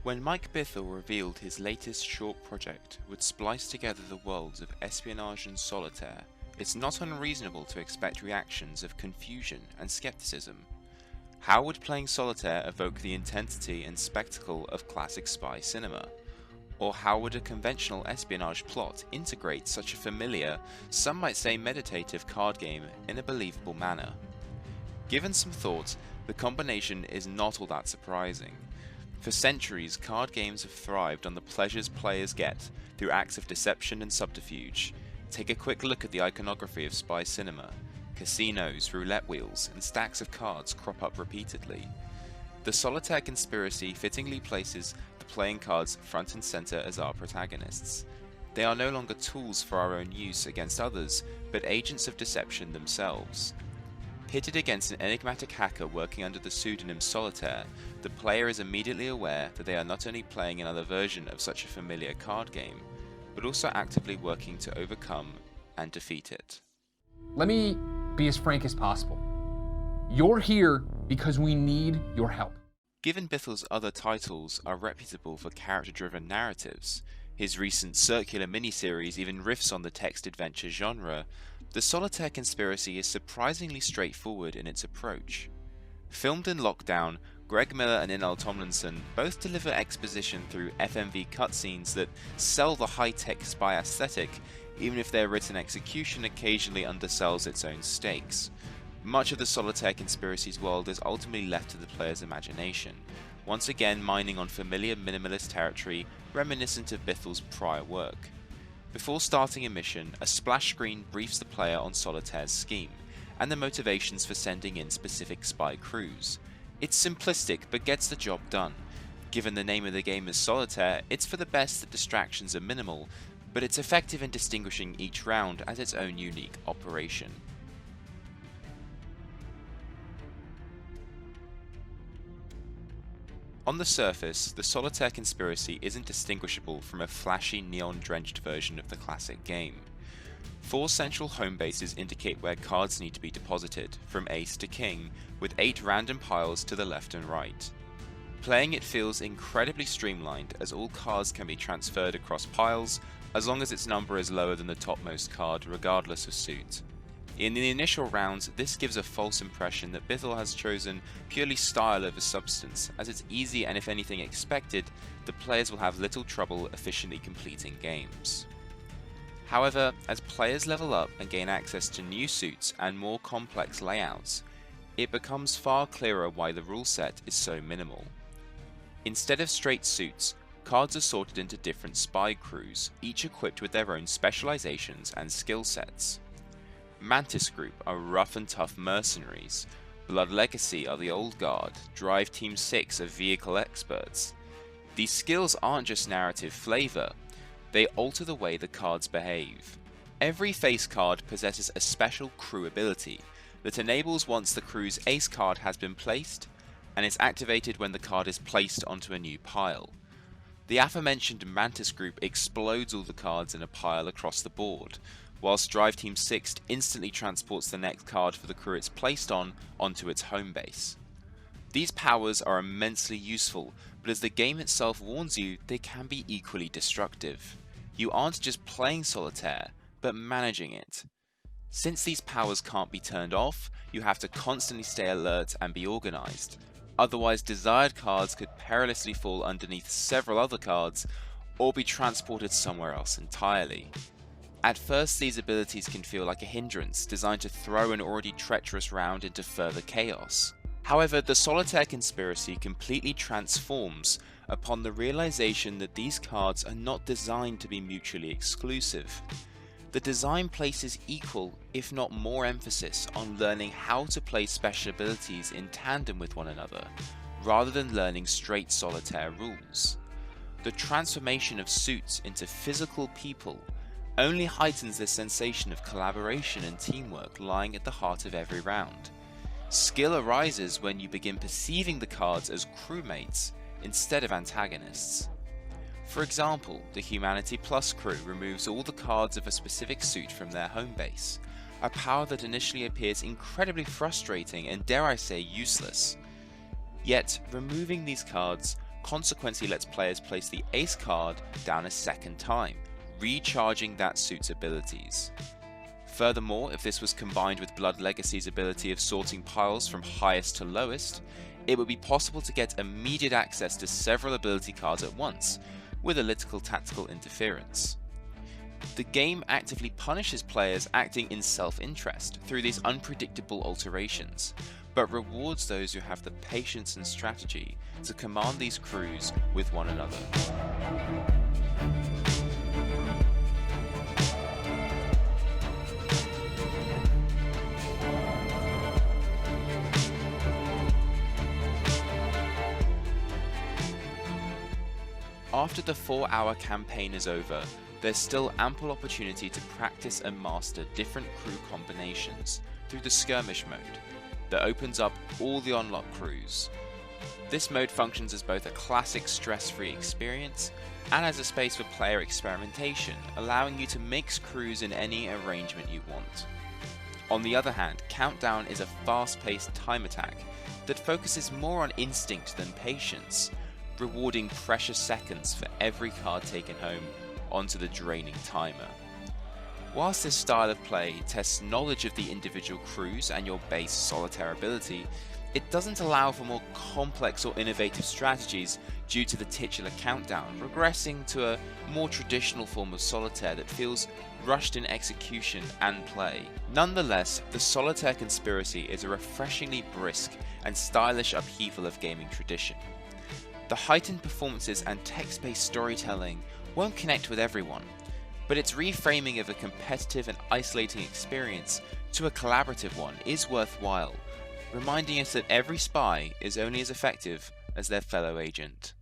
When Mike Bithell revealed his latest short project would splice together the worlds of espionage and solitaire, it's not unreasonable to expect reactions of confusion and skepticism. How would playing solitaire evoke the intensity and spectacle of classic spy cinema? Or how would a conventional espionage plot integrate such a familiar, some might say meditative card game in a believable manner? Given some thought, the combination is not all that surprising. For centuries, card games have thrived on the pleasures players get through acts of deception and subterfuge. Take a quick look at the iconography of spy cinema. Casinos, roulette wheels, and stacks of cards crop up repeatedly. The solitaire conspiracy fittingly places the playing cards front and center as our protagonists. They are no longer tools for our own use against others, but agents of deception themselves. Pitted against an enigmatic hacker working under the pseudonym Solitaire, the player is immediately aware that they are not only playing another version of such a familiar card game, but also actively working to overcome and defeat it. Let me be as frank as possible. You're here because we need your help. Given Bithell's other titles are reputable for character-driven narratives, his recent circular miniseries even riffs on the text adventure genre, the Solitaire Conspiracy is surprisingly straightforward in its approach. Filmed in lockdown, Greg Miller and Inel Tomlinson both deliver exposition through FMV cutscenes that sell the high-tech spy aesthetic, even if their written execution occasionally undersells its own stakes. Much of the Solitaire Conspiracy's world is ultimately left to the player's imagination, once again mining on familiar minimalist territory reminiscent of Bithell's prior work. Before starting a mission, a splash screen briefs the player on Solitaire's scheme, and the motivations for sending in specific spy crews. It's simplistic, but gets the job done. Given the name of the game is Solitaire, it's for the best that distractions are minimal, but it's effective in distinguishing each round as its own unique operation. On the surface, the Solitaire Conspiracy isn't distinguishable from a flashy neon-drenched version of the classic game. 4 central home bases indicate where cards need to be deposited, from ace to king, with 8 random piles to the left and right. Playing it feels incredibly streamlined, as all cards can be transferred across piles, as long as its number is lower than the topmost card, regardless of suit. In the initial rounds, this gives a false impression that Bithell has chosen purely style over substance, as it's easy and if anything expected, the players will have little trouble efficiently completing games. However, as players level up and gain access to new suits and more complex layouts, it becomes far clearer why the rule set is so minimal. Instead of straight suits, cards are sorted into different spy crews, each equipped with their own specializations and skill sets. Mantis Group are rough and tough mercenaries, Blood Legacy are the old guard, Drive Team 6 are vehicle experts. These skills aren't just narrative flavor, they alter the way the cards behave. Every face card possesses a special crew ability that enables once the crew's ace card has been placed, and is activated when the card is placed onto a new pile. The aforementioned Mantis Group explodes all the cards in a pile across the board, whilst Drive Team 6 instantly transports the next card for the crew it's placed on onto its home base. These powers are immensely useful, but as the game itself warns you, they can be equally destructive. You aren't just playing Solitaire, but managing it. Since these powers can't be turned off, you have to constantly stay alert and be organized. Otherwise, desired cards could perilously fall underneath several other cards, or be transported somewhere else entirely. At first, these abilities can feel like a hindrance, designed to throw an already treacherous round into further chaos. However, the Solitaire Conspiracy completely transforms upon the realization that these cards are not designed to be mutually exclusive. The design places equal, if not more emphasis on learning how to play special abilities in tandem with one another, rather than learning straight Solitaire rules. The transformation of suits into physical people only heightens the sensation of collaboration and teamwork lying at the heart of every round. Skill arises when you begin perceiving the cards as crewmates instead of antagonists. For example, the Humanity Plus crew removes all the cards of a specific suit from their home base, a power that initially appears incredibly frustrating and, dare I say, useless. Yet, removing these cards consequently lets players place the ace card down a second time, recharging that suit's abilities. Furthermore, if this was combined with Blood Legacy's ability of sorting piles from highest to lowest, it would be possible to get immediate access to several ability cards at once, with a little tactical interference. The game actively punishes players acting in self-interest through these unpredictable alterations, but rewards those who have the patience and strategy to command these crews with one another. After the 4-hour campaign is over, there's still ample opportunity to practice and master different crew combinations through the skirmish mode that opens up all the unlocked crews. This mode functions as both a classic stress-free experience and as a space for player experimentation, allowing you to mix crews in any arrangement you want. On the other hand, Countdown is a fast-paced time attack that focuses more on instinct than patience, rewarding precious seconds for every card taken home onto the draining timer. Whilst this style of play tests knowledge of the individual crews and your base solitaire ability, it doesn't allow for more complex or innovative strategies due to the titular countdown, regressing to a more traditional form of solitaire that feels rushed in execution and play. Nonetheless, the Solitaire Conspiracy is a refreshingly brisk and stylish upheaval of gaming tradition. The heightened performances and text-based storytelling won't connect with everyone, but its reframing of a competitive and isolating experience to a collaborative one is worthwhile, reminding us that every spy is only as effective as their fellow agent.